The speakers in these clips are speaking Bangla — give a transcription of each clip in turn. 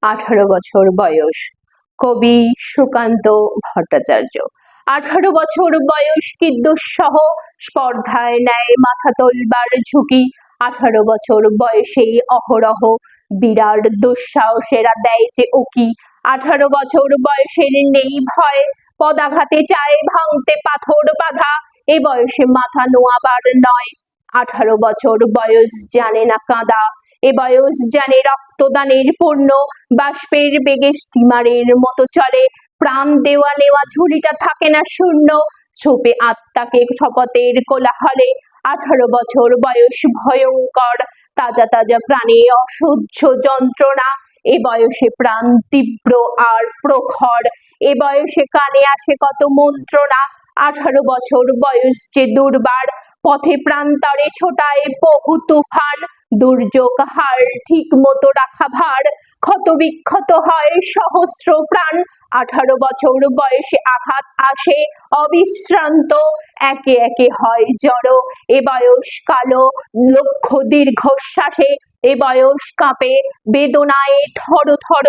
18 বছর বয়স। কবি সুকান্ত ভট্টাচার্য। 18 বছর বয়স কি দুঃসহ স্পর্ধায় নেয় মাথা তোলবার ঝুঁকি। 18 বছর বয়সেই অহরহ বিরাট দুঃসাহসেরা দেয় যে উকি। 18 বছর বয়সের নেই ভয়, পদাঘাতে চায় ভাঙতে পাথর বাঁধা। এ বয়সে মাথা নোয়াবার নয়। 18 বছর বয়স জানে না কাঁদা। এ বয়স জানে রক্তদানের পূর্ণ বাষ্পের বেগে স্টিমারের মতো চলে। প্রাণ দেওয়া নেওয়া ঝুড়িটা থাকে না শূন্য, ছোপে আত্মাকে শপথের কোলাহলে। 18 বছর বয়স ভয়ঙ্কর, তাজা তাজা প্রাণে অসহ্য যন্ত্রণা। এ বয়সে প্রাণ তীব্র আর প্রখর, এ বয়সে কানে আসে কত মন্ত্রণা। 18 বছর বয়স যে দুর্বার, পথে প্রান্তরে ছোটায় বহু তুফান। দুর্যোগ হার ঠিক মতো রাখা ভার, ক্ষত বিক্ষত হয় সহস্র প্রাণ। 18 বছর বয়সে আঘাত আসে অবিশ্রান্ত, একে একে হয় জড়ো। এ বয়স কালো লক্ষ দীর্ঘশ্বাসে, এ বয়স কাঁপে বেদনায় থর থর।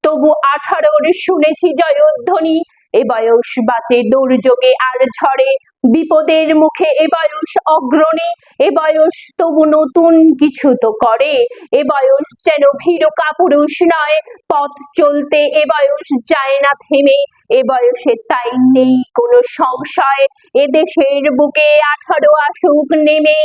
তবু 18-র শুনেছি জয়ধ্বনি। এ বয়স বাঁচে দুর্যোগে আর ঝড়ে, বিপদের মুখে এ বয়স অগ্রণী। এ বয়স তবু নতুন কিছু তো করে, এ বয়স যেন ভীরু কাপুরুষ নয়। পথ চলতে এ বয়স যায় না থেমে, এ বয়সে তাই নেই কোনো সংশয়। এ দেশের বুকে 18 আসুক নেমে।